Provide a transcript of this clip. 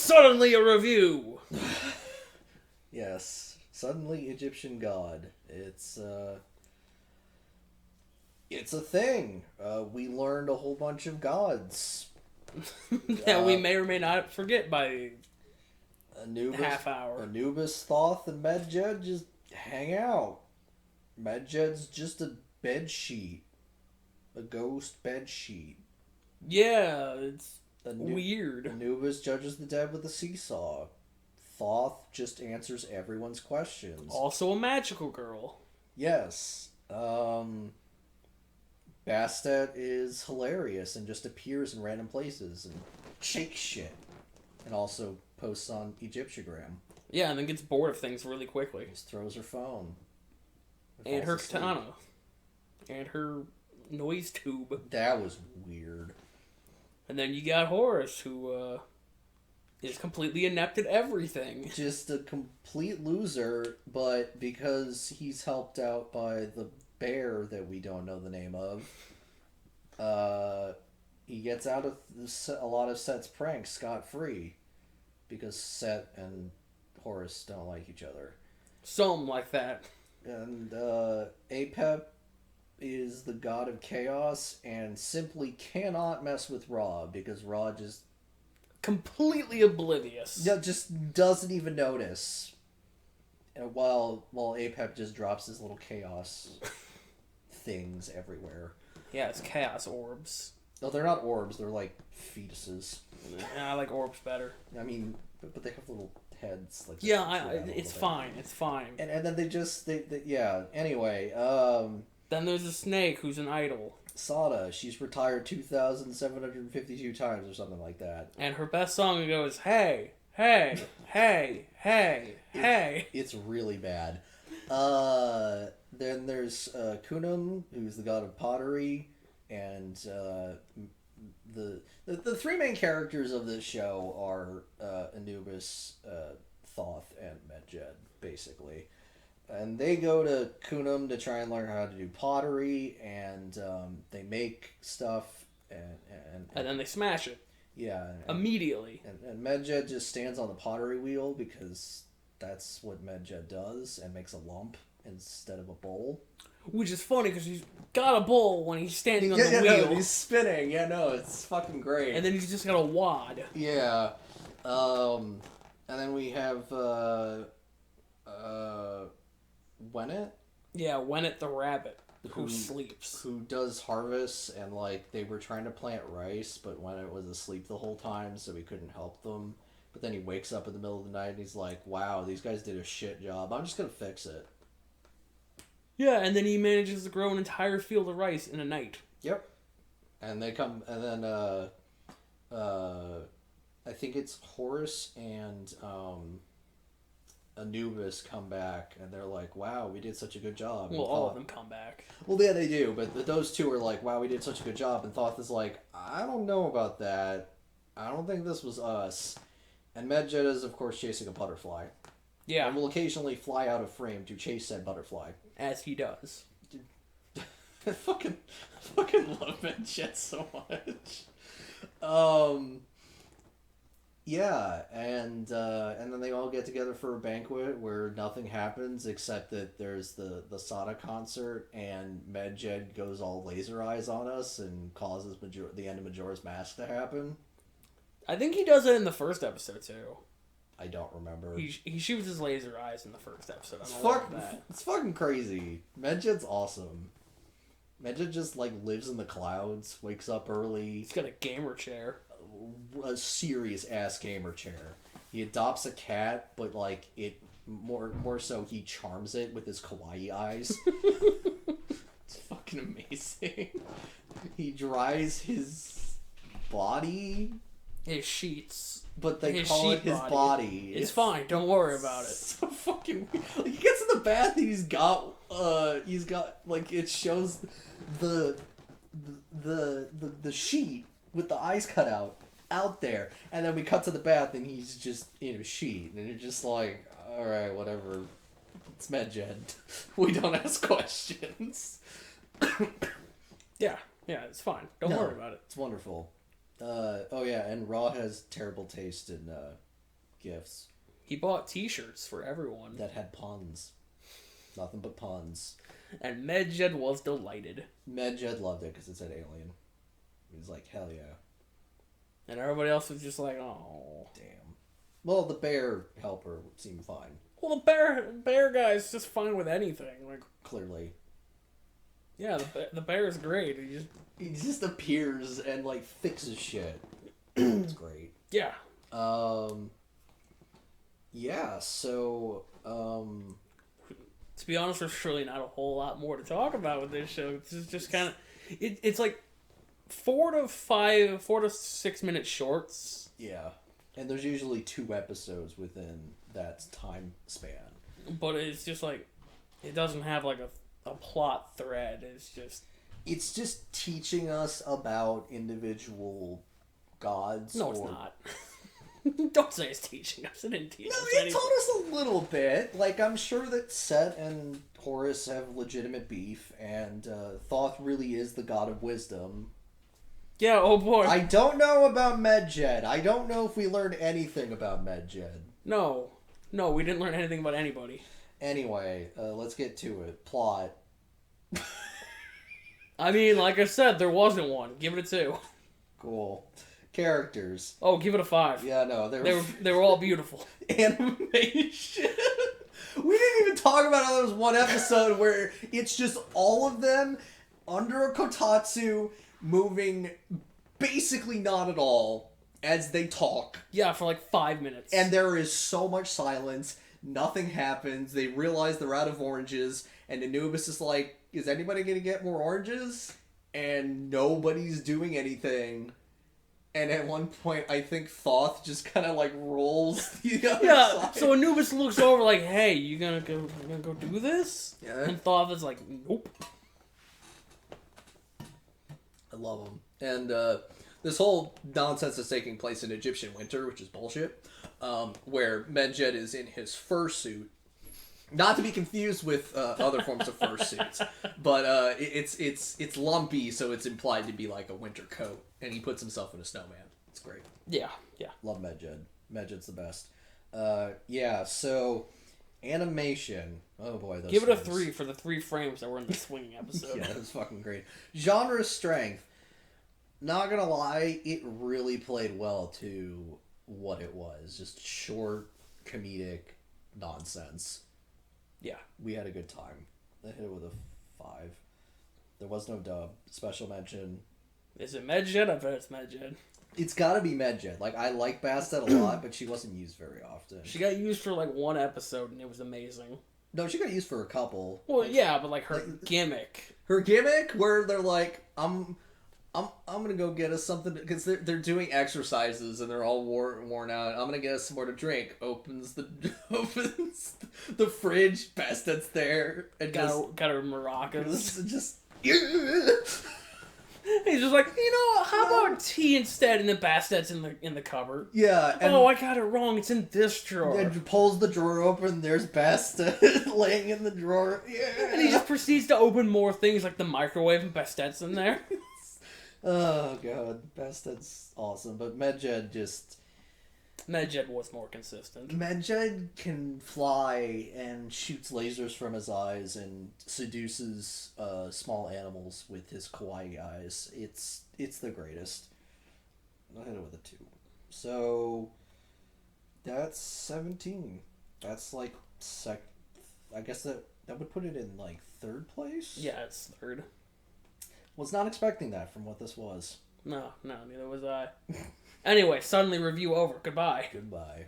Suddenly a review. Yes, suddenly Egyptian god. It's a thing. We learned a whole bunch of gods. That we may or may not forget by Anubis, half hour. Anubis, Thoth, and Medjed just hang out. Medjed's just a bed sheet, a ghost bed sheet. Yeah, it's weird. Anubis judges the dead with a seesaw. Thoth just answers everyone's questions. Also a magical girl. Yes. Bastet is hilarious and just appears in random places and shakes shit. And also posts on Egyptiogram. Yeah, and then gets bored of things really quickly. Just throws her phone. And her katana. And her noise tube. That was weird. And then you got Horus, who is completely inept at everything. Just a complete loser, but because he's helped out by the bear that we don't know the name of, he gets out of a lot of Set's pranks scot-free. Because Set and Horus don't like each other. Something like that. And Apep is the god of chaos and simply cannot mess with Ra because Ra just completely oblivious. Yeah, just doesn't even notice. And while Apep just drops his little chaos things everywhere. Yeah, it's chaos orbs. No, they're not orbs. They're like fetuses. I like orbs better. I mean, but they have little heads. Like yeah, it's fine. It's fine. And then they yeah. Anyway, then there's a snake who's an idol. Sada, she's retired 2,752 times or something like that. And her best song goes, "Hey, hey, hey, hey, hey." It's really bad. Then there's Kunum, who's the god of pottery, and the three main characters of this show are Anubis, Thoth, and Medjed, basically. And they go to Kunum to try and learn how to do pottery, and they make stuff, and then they smash it. Yeah. Immediately. And Medjed just stands on the pottery wheel because that's what Medjed does, and makes a lump instead of a bowl. Which is funny because he's got a bowl when he's standing on the wheel. No, he's spinning. Yeah, no, it's fucking great. And then he's just got a wad. Yeah. And then we have Wennet? Yeah, Wennet the rabbit, who sleeps. Who does harvests, and like they were trying to plant rice, but Wennet was asleep the whole time, so we couldn't help them. But then he wakes up in the middle of the night and he's like, wow, these guys did a shit job. I'm just gonna fix it. Yeah, and then he manages to grow an entire field of rice in a night. Yep. And they come, and then I think it's Horus and Anubis come back, and they're like, wow, we did such a good job. Well, all of them come back. Well, yeah, they do, but those two are like, wow, we did such a good job, and Thoth is like, I don't know about that. I don't think this was us. And Medjed is, of course, chasing a butterfly. Yeah. And will occasionally fly out of frame to chase said butterfly. As he does. I fucking love Medjed so much. Yeah, and then they all get together for a banquet where nothing happens except that there's the Sada concert, and Medjed goes all laser eyes on us and causes the end of Majora's Mask to happen. I think he does it in the first episode too. I don't remember. He shoots his laser eyes in the first episode. It's fucking crazy. Medjed's awesome. Medjed just like lives in the clouds, wakes up early. He's got a gamer chair. A serious ass gamer chair. He adopts a cat, but like it more so he charms it with his kawaii eyes. It's fucking amazing. He dries his body. His sheets. But they call it his body. It's fine. Don't worry about it. So fucking weird. Like, he gets in the bath and he's got like it shows the sheet with the eyes cut out there, and then we cut to the bath and he's just in a sheet, and you're just like, all right, whatever. It's Medjed. We don't ask questions. Yeah, it's fine. Don't worry about it. It's wonderful. Oh yeah, and Ra has terrible taste in gifts. He bought T-shirts for everyone. That had puns. Nothing but puns. And Medjed was delighted. Medjed loved it because it said alien. He was like, hell yeah. And everybody else was just like, oh. Damn. Well, the bear helper seemed fine. Well, the bear guy's just fine with anything. Like, clearly. Yeah, the bear's great. He just appears and, like, fixes shit. It's great. Yeah. Yeah, so, to be honest, there's really not a whole lot more to talk about with this show. It's just kind of... It's like 4 to 6 minute shorts. Yeah. And there's usually 2 episodes within that time span. But it's just like... It doesn't have like a plot thread. It's just teaching us about individual gods. No, it's not. Don't say it's teaching us. It didn't teach us anything. It taught us a little bit. Like, I'm sure that Set and Horus have legitimate beef, and Thoth really is the god of wisdom. Yeah, oh boy. I don't know about Medjed. I don't know if we learned anything about Medjed. No, we didn't learn anything about anybody. Anyway, let's get to it. Plot. I mean, like I said, there wasn't one. Give it a 2. Cool. Characters. Oh, give it a 5. Yeah, no, they were all beautiful. Animation. We didn't even talk about how there was one episode where it's just all of them under a kotatsu moving basically not at all as they talk. Yeah, for like 5 minutes. And there is so much silence. Nothing happens. They realize they're out of oranges, and Anubis is like, is anybody going to get more oranges? And nobody's doing anything. And at one point, I think Thoth just kind of like rolls the other side. So Anubis looks over like, hey, you gonna go do this? Yeah. And Thoth is like, nope. I love him. And this whole nonsense is taking place in Egyptian winter, which is bullshit. Where Medjed is in his fursuit. Not to be confused with other forms of fursuits, but it's lumpy, so it's implied to be like a winter coat, and he puts himself in a snowman. It's great. Yeah. Love Medjed. Medjed's the best. Yeah. So animation. Oh boy, those give it a things. 3 for the 3 frames that were in the swinging episode. Yeah, it was fucking great. Genre strength. Not gonna lie, it really played well to what it was. Just short, comedic nonsense. Yeah. We had a good time. I hit it with a 5. There was no dub. Special mention. Is it Medjed? I bet it's Medjed. It's gotta be Medjed. Like, I like Bastet a lot, but she wasn't used very often. She got used for like 1 episode, and it was amazing. No, she got used for a couple. Well, yeah, but like her gimmick. Her gimmick, where they're like, I'm gonna go get us something, because they're doing exercises and they're all worn out. I'm gonna get us some more to drink. Opens the fridge. Bastet's there and got her maracas. Just he's just like, how about tea instead? And then Bastet's in the cupboard. Yeah. And I got it wrong. It's in this drawer. And pulls the drawer open. There's Bastet laying in the drawer. Yeah. And he just proceeds to open more things like the microwave, and Bastet's in there. Oh god, Bastet's awesome, but Medjed was more consistent. Medjed can fly and shoots lasers from his eyes and seduces small animals with his kawaii eyes. It's the greatest. I hit it with a 2. So that's 17. That's like I guess that would put it in like 3rd place. Yeah, it's 3rd. Was not expecting that from what this was. No, neither was I. Anyway, suddenly review over. Goodbye. Goodbye.